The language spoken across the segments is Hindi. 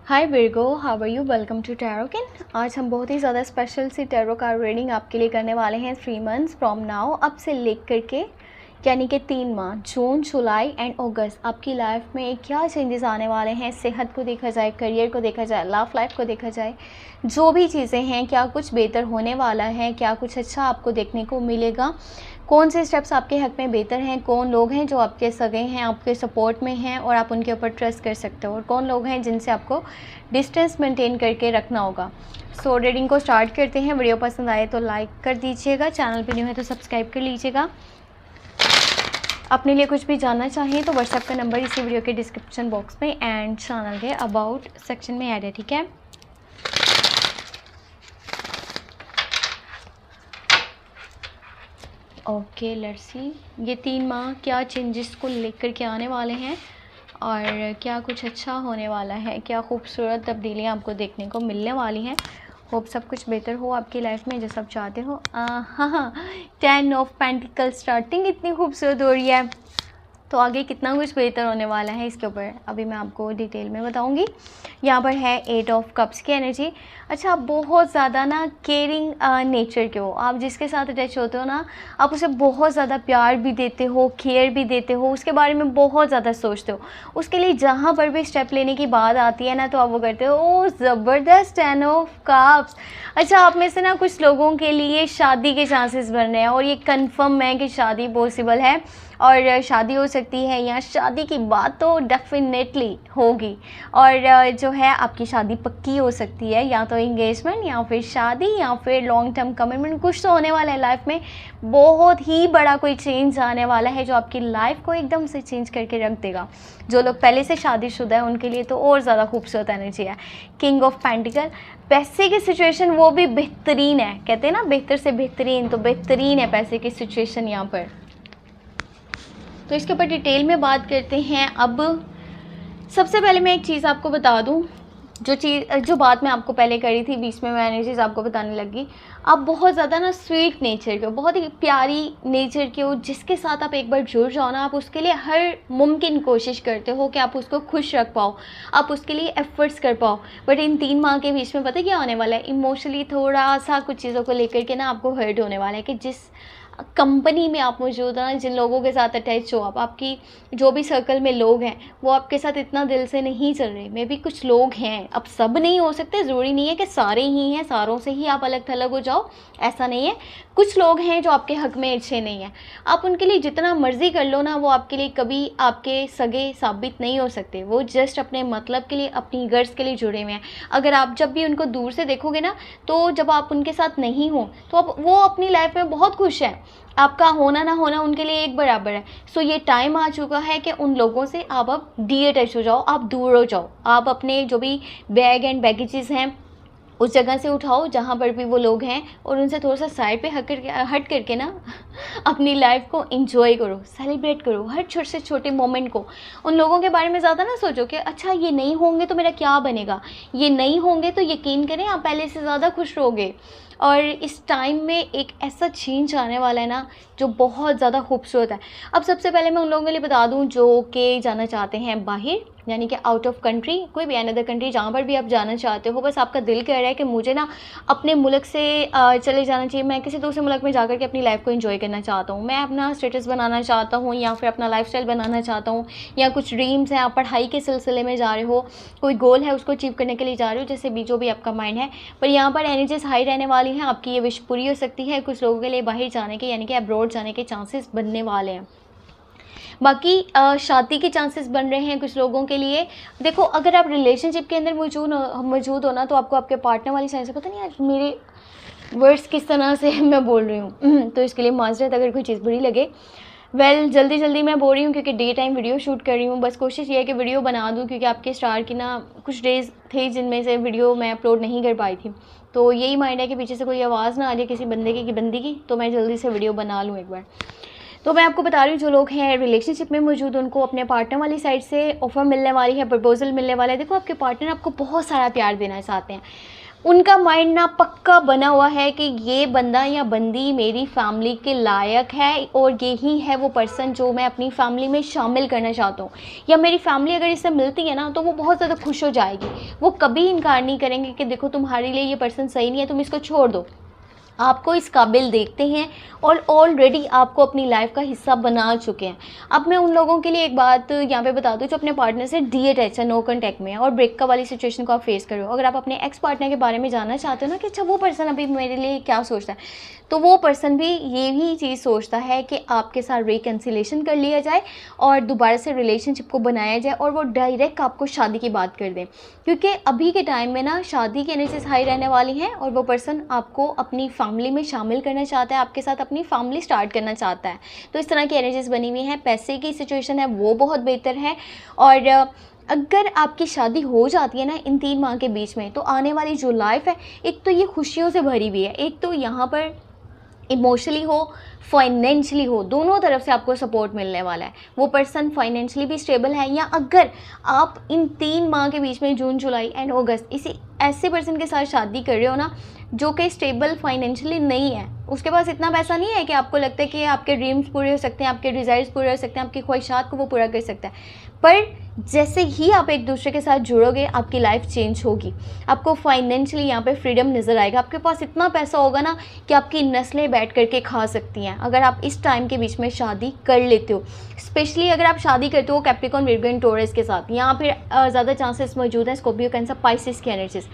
Hi Virgo, how are you? Welcome to tarot kin. आज हम बहुत ही ज़्यादा स्पेशल सी टैरो कार्ड रीडिंग आपके लिए करने वाले हैं 3 मंथ्स फ्रॉम नाउ, अब से लेकर के यानी कि 3 माह जून, जुलाई एंड अगस्त आपकी लाइफ में क्या चेंजेस आने वाले हैं। सेहत को देखा जाए, करियर को देखा जाए, लव लाइफ को देखा जाए, जो भी चीज़ें हैं, क्या कुछ बेहतर होने वाला है, क्या कुछ अच्छा आपको देखने को मिलेगा, कौन से स्टेप्स आपके हक में बेहतर हैं, कौन लोग हैं जो आपके सगे हैं, आपके सपोर्ट में हैं और आप उनके ऊपर ट्रस्ट कर सकते हो, और कौन लोग हैं जिनसे आपको डिस्टेंस मेंटेन करके रखना होगा। सो रीडिंग को स्टार्ट करते हैं। वीडियो पसंद आए तो लाइक कर दीजिएगा, चैनल पे न्यू है तो सब्सक्राइब कर लीजिएगा। अपने लिए कुछ भी जानना चाहिए तो व्हाट्सएप का नंबर इसी वीडियो के डिस्क्रिप्शन बॉक्स में एंड चैनल के अबाउट सेक्शन में ऐड है, ठीक है। ओके, लेट्स सी ये 3 माह क्या चेंजेस को लेकर के आने वाले हैं और क्या कुछ अच्छा होने वाला है, क्या खूबसूरत तब्दीलियाँ आपको देखने को मिलने वाली हैं। होप सब कुछ बेहतर हो आपकी लाइफ में जैसा आप चाहते हो। हाँ, 10 ऑफ पेंटिकल स्टार्टिंग इतनी खूबसूरत हो रही है, तो आगे कितना कुछ बेहतर होने वाला है इसके ऊपर अभी मैं आपको डिटेल में बताऊंगी। यहाँ पर है 8 ऑफ कप्स की एनर्जी। अच्छा, आप बहुत ज़्यादा ना केयरिंग नेचर के हो। आप जिसके साथ अटैच होते हो ना, आप उसे बहुत ज़्यादा प्यार भी देते हो, केयर भी देते हो, उसके बारे में बहुत ज़्यादा सोचते हो। उसके लिए जहाँ पर भी स्टेप लेने की बात आती है ना, तो आप वो करते हो। ओ ज़बरदस्त 10 ऑफ कप्स। अच्छा, आप में से ना कुछ लोगों के लिए शादी के चांसेस बन रहे हैं और ये कन्फर्म है कि शादी पॉसिबल है और शादी हो सकती है, या शादी की बात तो डेफिनेटली होगी। और जो है आपकी शादी पक्की हो सकती है, या तो एंगेजमेंट या फिर शादी या फिर लॉन्ग टर्म कमिटमेंट, कुछ तो होने वाला है लाइफ में। बहुत ही बड़ा कोई चेंज आने वाला है जो आपकी लाइफ को एकदम से चेंज करके रख देगा। जो लोग पहले से शादीशुदा है उनके लिए तो और ज़्यादा खूबसूरत एनर्जी है। किंग ऑफ पेंटिकल, पैसे की सिचुएशन वो भी बेहतरीन है। कहते हैं ना बेहतर से बेहतरीन, तो बेहतरीन है पैसे की सिचुएशन यहाँ पर। तो इसके ऊपर डिटेल में बात करते हैं। अब सबसे पहले मैं एक चीज़ आपको बता दूं, जो बात मैं आपको पहले करी थी, बीच में मैं चीज़ आपको बताने लगी। आप बहुत ज़्यादा ना स्वीट नेचर के हो, बहुत ही प्यारी नेचर के हो। जिसके साथ आप एक बार जुड़ जाओ ना, आप उसके लिए हर मुमकिन कोशिश करते हो कि आप उसको खुश रख पाओ, आप उसके लिए एफर्ट्स कर पाओ। बट इन 3 माह के बीच में पता है क्या होने वाला है? इमोशनली थोड़ा सा कुछ चीज़ों को लेकर के ना आपको हर्ट होने वाला है कि जिस कंपनी में आप मौजूद हैं, जिन लोगों के साथ अटैच हो, आपकी जो भी सर्कल में लोग हैं वो आपके साथ इतना दिल से नहीं चल रहे। मे भी कुछ लोग हैं, अब सब नहीं हो सकते, ज़रूरी नहीं है कि सारे ही हैं, सारों से ही आप अलग थलग हो जाओ, ऐसा नहीं है। कुछ लोग हैं जो आपके हक में अच्छे नहीं हैं। आप उनके लिए जितना मर्जी कर लो ना, वो आपके लिए कभी आपके सगे साबित नहीं हो सकते। वो जस्ट अपने मतलब के लिए, अपनी गर्ज के लिए जुड़े हुए हैं। अगर आप जब भी उनको दूर से देखोगे ना, तो जब आप उनके साथ नहीं हो तो आप वो अपनी लाइफ में बहुत खुश है। आपका होना ना होना उनके लिए एक बराबर है। सो ये टाइम आ चुका है कि उन लोगों से आप अब डीअटैच हो जाओ, आप दूर हो जाओ। आप अपने जो भी बैग एंड बैगेजेस हैं उस जगह से उठाओ जहाँ पर भी वो लोग हैं, और उनसे थोड़ा सा साइड पे हट करके ना अपनी लाइफ को एंजॉय करो, सेलिब्रेट करो हर छोटे से छोटे मोमेंट को। उन लोगों के बारे में ज़्यादा ना सोचो कि अच्छा ये नहीं होंगे तो मेरा क्या बनेगा, ये नहीं होंगे तो यकीन करें आप पहले से ज़्यादा खुश रहोगे। और इस टाइम में एक ऐसा चेंज आने वाला है ना जो बहुत ज़्यादा खूबसूरत है। अब सबसे पहले मैं उन लोगों के लिए बता दूं जो कि जाना चाहते हैं बाहर, यानी कि आउट ऑफ कंट्री, कोई भी अनदर कंट्री, जहाँ पर भी आप जाना चाहते हो, बस आपका दिल कह रहा है कि मुझे ना अपने मुल्क से चले जाना चाहिए, मैं किसी दूसरे मुल्क में जाकर के अपनी लाइफ को एंजॉय करना चाहता हूँ, मैं अपना स्टेटस बनाना चाहता हूँ, या फिर अपना लाइफस्टाइल बनाना चाहता हूँ, या कुछ ड्रीम्स हैं, आप पढ़ाई के सिलसिले में जा रहे हो, कोई गोल है उसको अचीव करने के लिए जा रहे हो, जैसे भी जो भी आपका माइंड है। पर यहाँ पर एनर्जीज हाई रहने वाली हैं, आपकी ये विश पूरी हो सकती है। कुछ लोगों के लिए बाहर जाने के, यानी कि अब्रॉड जाने के चांसेस बनने वाले हैं। बाकी शादी के चांसेस बन रहे हैं कुछ लोगों के लिए। देखो, अगर आप रिलेशनशिप के अंदर मौजूद हो ना, तो आपको आपके पार्टनर वाली साइड से, पता नहीं आज मेरे वर्ड्स किस तरह से मैं बोल रही हूँ तो इसके लिए माजरत अगर कोई चीज़ बुरी लगे। जल्दी जल्दी मैं बोल रही हूँ क्योंकि डे टाइम वीडियो शूट कर रही हूँ। बस कोशिश ये है कि वीडियो बना दूँ, क्योंकि आपके स्टार की ना कुछ डेज़ थे जिनमें से वीडियो मैं अपलोड नहीं कर पाई थी। तो यही माइंड है कि पीछे से कोई आवाज़ ना आ जाए किसी बंदे की बंदी की, तो मैं जल्दी से वीडियो बना लूँ एक बार। तो मैं आपको बता रही हूँ, जो लोग हैं रिलेशनशिप में मौजूद उनको अपने पार्टनर वाली साइड से ऑफ़र मिलने वाली है, प्रपोजल मिलने वाला है। देखो, आपके पार्टनर आपको बहुत सारा प्यार देना चाहते हैं, उनका माइंड ना पक्का बना हुआ है कि ये बंदा या बंदी मेरी फैमिली के लायक है और यही है वो पर्सन जो मैं अपनी फैमिली में शामिल करना चाहता हूँ, या मेरी फैमिली अगर इससे मिलती है ना तो वो बहुत ज़्यादा खुश हो जाएगी। वो कभी इनकार नहीं करेंगे कि देखो तुम्हारे लिए ये पर्सन सही नहीं है, तुम इसको छोड़ दो। आपको इस काबिल देखते हैं और ऑलरेडी आपको अपनी लाइफ का हिस्सा बना चुके हैं। अब मैं उन लोगों के लिए एक बात यहाँ पे बता दूँ जो अपने पार्टनर से डीअटैच है, नो कॉन्टैक्ट में है और ब्रेकअप वाली सिचुएशन को आप फेस कर रहे हो। अगर आप अपने एक्स पार्टनर के बारे में जानना चाहते हो ना कि अच्छा वो पर्सन अभी मेरे लिए क्या सोचता है, तो वो पर्सन भी यही चीज़ सोचता है कि आपके साथ रिकन्सिलेशन कर लिया जाए और दोबारा से रिलेशनशिप को बनाया जाए और वो डायरेक्ट आपको शादी की बात कर दें, क्योंकि अभी के टाइम में ना शादी की एनर्जीज हाई रहने वाली हैं और वो पर्सन आपको अपनी फैमिली में शामिल करना चाहता है, आपके साथ अपनी फैमिली स्टार्ट करना चाहता है। तो इस तरह की एनर्जीज बनी हुई हैं। पैसे की सिचुएशन है वो बहुत बेहतर है और अगर आपकी शादी हो जाती है ना इन 3 माह के बीच में, तो आने वाली जो लाइफ है एक तो ये खुशियों से भरी हुई है, एक तो यहाँ पर इमोशनली हो, फाइनेंशियली हो, दोनों तरफ से आपको सपोर्ट मिलने वाला है। वो पर्सन फाइनेंशियली भी स्टेबल है, या अगर आप इन 3 माह के बीच में जून, जुलाई एंड अगस्त इसी ऐसे पर्सन के साथ शादी कर रहे हो ना जो कि स्टेबल फाइनेंशियली नहीं है, उसके पास इतना पैसा नहीं है कि आपको लगता है कि आपके ड्रीम्स पूरे हो सकते हैं, आपके डिज़ायर्स पूरे हो सकते हैं, आपकी ख्वाहिशात को वो पूरा कर सकता है। पर जैसे ही आप एक दूसरे के साथ जुड़ोगे आपकी लाइफ चेंज होगी, आपको फाइनेंशियली यहाँ पे फ्रीडम नज़र आएगा, आपके पास इतना पैसा होगा ना कि आपकी नस्लें बैठ करके खा सकती हैं अगर आप इस टाइम के बीच में शादी कर लेते हो। स्पेशली अगर आप शादी करते हो कैप्रिकॉर्न, विर्गो एंड टॉरस के साथ, यहाँ फिर ज़्यादा चांसेस मौजूद हैं स्कॉर्पियो, कैंसर, पाइसेस की एनर्जीज।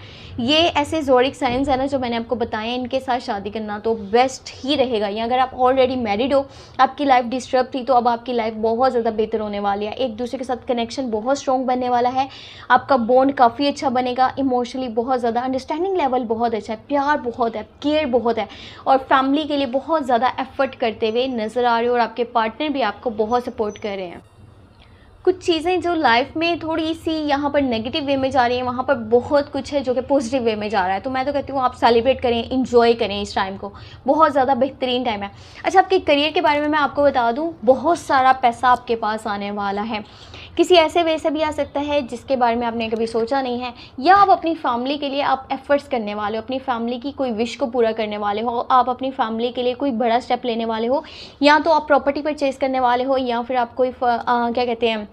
ये ऐसे ज़ोडिक साइंस है ना जो मैंने आपको बताया है, इनके साथ शादी करना तो बेस्ट ही रहेगा। या अगर आप ऑलरेडी मैरिड हो, आपकी लाइफ डिस्टर्ब थी, तो अब आपकी लाइफ बहुत ज़्यादा बेहतर होने वाली है। एक दूसरे के साथ कनेक्शन बहुत स्ट्रॉन्ग बनने वाला है, आपका बॉन्ड काफ़ी अच्छा बनेगा, इमोशनली बहुत ज़्यादा अंडरस्टैंडिंग लेवल बहुत अच्छा है, प्यार बहुत है, केयर बहुत है और फैमिली के लिए बहुत ज़्यादा एफर्ट करते हुए नज़र आ रहे हो और आपके पार्टनर भी आपको बहुत सपोर्ट कर रहे हैं। कुछ चीज़ें जो लाइफ में थोड़ी सी यहाँ पर नेगेटिव वे में जा रही हैं, वहाँ पर बहुत कुछ है जो कि पॉजिटिव वे में जा रहा है। तो मैं तो कहती हूँ आप सेलिब्रेट करें, इंजॉय करें इस टाइम को, बहुत ज़्यादा बेहतरीन टाइम है। अच्छा, आपके करियर के बारे में मैं आपको बता दूँ, बहुत सारा पैसा आपके पास आने वाला है। किसी ऐसे वे से भी आ सकता है जिसके बारे में आपने कभी सोचा नहीं है, या आप अपनी फैमिली के लिए आप एफर्ट्स करने वाले हो, अपनी फैमिली की कोई विश को पूरा करने वाले हो, आप अपनी फैमिली के लिए कोई बड़ा स्टेप लेने वाले हो, या तो आप प्रॉपर्टी परचेज़ करने वाले हो, या फिर आप कोई क्या कहते हैं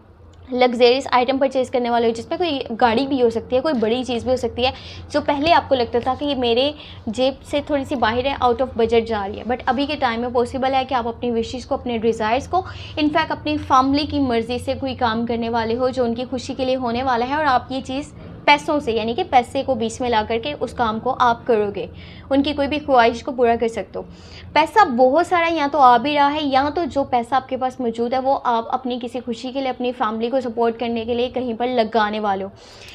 लग्जरियस आइटम परचेज़ करने वाले हो, जिसमें कोई गाड़ी भी हो सकती है, कोई बड़ी चीज़ भी हो सकती है जो पहले आपको लगता था कि ये मेरे जेब से थोड़ी सी बाहर है, आउट ऑफ बजट जा रही है, बट अभी के टाइम में पॉसिबल है कि आप अपनी विशेज़ को, अपने डिज़ायर्स को, इनफैक्ट अपनी फैमिली की मर्ज़ी से कोई काम करने वाले हो जो उनकी खुशी के लिए होने वाला है, और आप ये चीज़ पैसों से, यानी कि पैसे को बीच में ला करके उस काम को आप करोगे, उनकी कोई भी ख्वाहिश को पूरा कर सकते हो। पैसा बहुत सारा यहाँ तो आ भी रहा है, या तो जो पैसा आपके पास मौजूद है वो आप अपनी किसी खुशी के लिए, अपनी फैमिली को सपोर्ट करने के लिए कहीं पर लगाने वाले हो।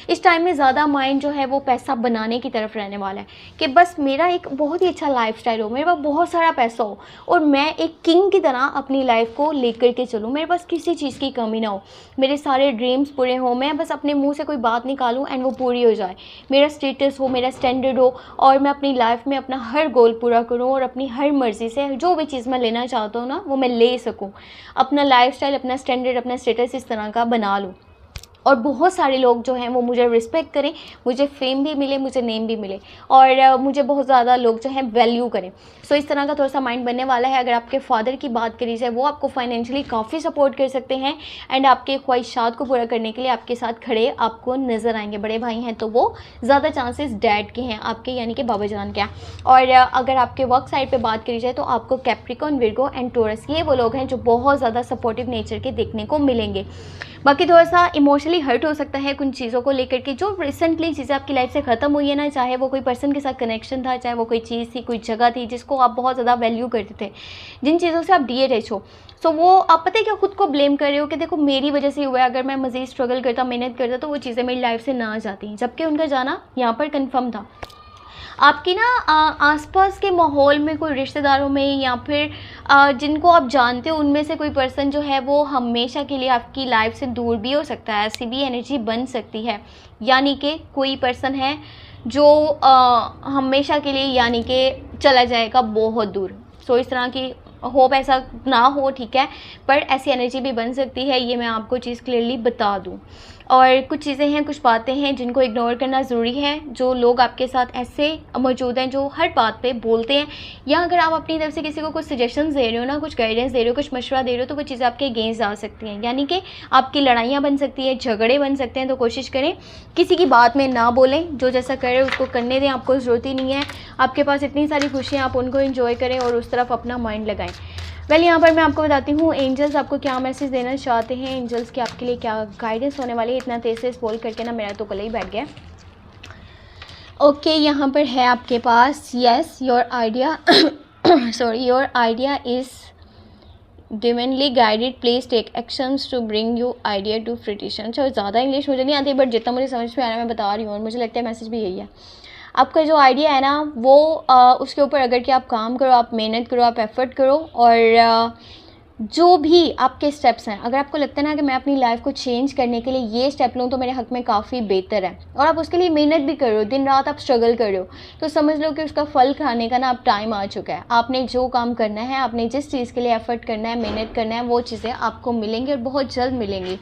इस टाइम में ज़्यादा माइंड जो है वो पैसा बनाने की तरफ रहने वाला है कि बस मेरा एक बहुत ही अच्छा लाइफस्टाइल हो, मेरे पास बहुत सारा पैसा हो और मैं एक किंग की तरह अपनी लाइफ को लेकर के चलूँ, मेरे पास किसी चीज़ की कमी ना हो, मेरे सारे ड्रीम्स पूरे हों, मैं बस अपने मुँह से कोई बात निकालूँ एंड वो पूरी हो जाए, मेरा स्टेटस हो, मेरा स्टैंडर्ड हो और मैं अपनी लाइफ में अपना हर गोल पूरा करूँ और अपनी हर मर्ज़ी से जो भी चीज़ मैं लेना चाहता हूँ ना वो मैं ले सकूँ, अपना लाइफस्टाइल, अपना स्टैंडर्ड, अपना स्टेटस इस तरह का बना लूँ और बहुत सारे लोग जो हैं वो मुझे रिस्पेक्ट करें, मुझे फेम भी मिले, मुझे नेम भी मिले और मुझे बहुत ज़्यादा लोग जो हैं वैल्यू करें। सो इस तरह का थोड़ा सा माइंड बनने वाला है। अगर आपके फादर की बात करी जाए, वो आपको फाइनेंशियली काफ़ी सपोर्ट कर सकते हैं एंड आपके ख्वाहिशात को पूरा करने के लिए आपके साथ खड़े आपको नज़र आएंगे। बड़े भाई हैं तो वो ज़्यादा चांसेस डैड के हैं आपके, यानी कि बाबा जान के हैं। और अगर आपके वर्क साइड पर बात करी जाए तो आपको कैप्रिकॉर्न, विर्गो एंड टॉरस, ये वो लोग हैं जो बहुत ज़्यादा सपोर्टिव नेचर के देखने को मिलेंगे। बाकी थोड़ा सा इमोशनली हर्ट हो सकता है कुछ चीज़ों को लेकर के, जो रिसेंटली चीज़ें आपकी लाइफ से ख़त्म हुई है ना, चाहे वो कोई पर्सन के साथ कनेक्शन था, चाहे वो कोई चीज़ थी, कोई जगह थी जिसको आप बहुत ज़्यादा वैल्यू करते थे, जिन चीज़ों से आप डीअटैच हो। सो वो आप पता है क्या खुद को ब्लेम कर रहे हो कि देखो मेरी वजह से हुआ है, अगर मैं मज़ीद स्ट्रगल करता, मेहनत करता तो वो चीज़ें मेरी लाइफ से ना आ जाती, जबकि उनका जाना यहाँ पर कन्फर्म था। आपकी ना आसपास के माहौल में कोई रिश्तेदारों में या फिर जिनको आप जानते हो उनमें से कोई पर्सन जो है वो हमेशा के लिए आपकी लाइफ से दूर भी हो सकता है, ऐसी भी एनर्जी बन सकती है। यानी कि कोई पर्सन है जो हमेशा के लिए यानी कि चला जाएगा बहुत दूर। सो इस तरह की होप ऐसा ना हो, ठीक है, पर ऐसी एनर्जी भी बन सकती है, ये मैं आपको चीज़ क्लियरली बता दूँ। और कुछ चीज़ें हैं, कुछ बातें हैं जिनको इग्नोर करना ज़रूरी है। जो लोग आपके साथ ऐसे मौजूद हैं जो हर बात पे बोलते हैं, या अगर आप अपनी तरफ से किसी को कुछ सजेशंस दे रहे हो ना, कुछ गाइडेंस दे रहे हो, कुछ मशवरा दे रहे हो, तो वो चीज़ें आपके अगेंस्ट जा सकती हैं, यानी कि आपकी लड़ाइयाँ बन सकती हैं, झगड़े बन सकते हैं। तो कोशिश करें किसी की बात में ना बोलें, जो जैसा कर रहे हो उसको करने दें, आपको ज़रूरत ही नहीं है। आपके पास इतनी सारी खुशियाँ, आप उनको इंजॉय करें और उस तरफ अपना माइंड लगाएं। यहाँ पर मैं आपको बताती हूँ एंजल्स आपको क्या मैसेज देना चाहते हैं, एंजल्स के आपके लिए क्या गाइडेंस होने वाली है। इतना तेज़ से बोल करके ना मेरा तो गला ही बैठ गया। ओके, यहाँ पर है आपके पास, yes your idea sorry your idea is divinely guided, please take actions to bring you idea to fruition. अच्छा, ज़्यादा इंग्लिश मुझे नहीं आती, बट जितना मुझे समझ में आ रहा है मैं बता रही हूँ, और मुझे लगता है मैसेज भी यही है। आपका जो आइडिया है ना वो उसके ऊपर अगर कि आप काम करो, आप मेहनत करो, आप एफ़र्ट करो, और जो भी आपके स्टेप्स हैं, अगर आपको लगता है ना कि मैं अपनी लाइफ को चेंज करने के लिए ये स्टेप लूँ तो मेरे हक़ में काफ़ी बेहतर है, और आप उसके लिए मेहनत भी कर रहे हो, दिन रात आप स्ट्रगल कर रहे हो, तो समझ लो कि उसका फल खाने का ना अब टाइम आ चुका है। आपने जो काम करना है, आपने जिस चीज़ के लिए एफ़र्ट करना है, मेहनत करना है, वो चीज़ें आपको मिलेंगी और बहुत जल्द मिलेंगी।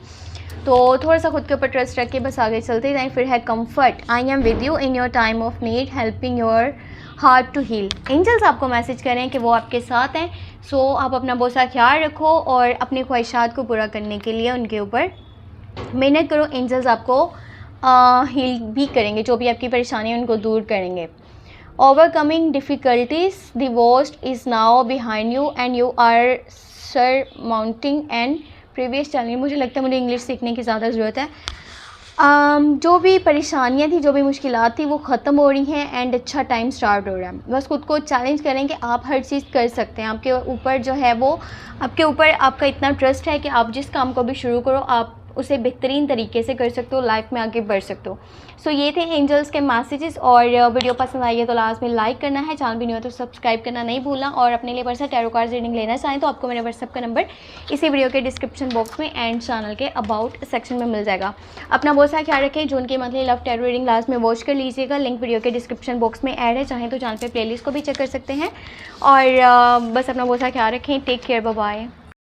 तो थोड़ा सा खुद के ऊपर ट्रस्ट रख के बस आगे चलते जाएं। फिर है comfort, I am with you in your time of need, helping your heart to heal. Angels आपको मैसेज करें कि वो आपके साथ हैं। सो आप अपना बहुत सा ख्याल रखो और अपनी ख्वाहिशात को पूरा करने के लिए उनके ऊपर मेहनत करो। एंजल्स आपको हील भी करेंगे, जो भी आपकी परेशानी है उनको दूर करेंगे। Overcoming difficulties, the worst is now behind you and you are surmounting and previous challenge. मुझे लगता है मुझे इंग्लिश सीखने की ज़्यादा ज़रूरत है। जो भी परेशानियाँ थी, जो भी मुश्किलात थी, वो ख़त्म हो रही हैं एंड अच्छा टाइम स्टार्ट हो रहा है। बस खुद को चैलेंज करें कि आप हर चीज़ कर सकते हैं। आपके ऊपर जो है वो आपके ऊपर आपका इतना ट्रस्ट है कि आप जिस काम को भी शुरू करो आप उसे बेहतरीन तरीके से कर सकते हो, लाइफ में आगे बढ़ सकते हो। सो ये थे एंजल्स के मैसेजेस। और वीडियो पसंद आई है तो लास्ट में लाइक करना है, चैनल भी नहीं हो तो सब्सक्राइब करना नहीं भूलना। और अपने लिए पर्सनल टैरो कार्ड रीडिंग लेना चाहें तो आपको मेरे व्हाट्सएप का नंबर इसी वीडियो के डिस्क्रिप्शन बॉक्स में एंड चैनल के अबाउट सेक्शन में मिल जाएगा। अपना बहुत सारा ख्याल रखें। जून की monthly love tarot reading last में वॉच कर लीजिएगा, लिंक वीडियो के डिस्क्रिप्शन बॉक्स में ऐड है, चाहें तो चैनल पर प्लेलिस्ट को भी चेक कर सकते हैं। और बस अपना बहुत सारा ख्याल रखें। Take care, bye bye.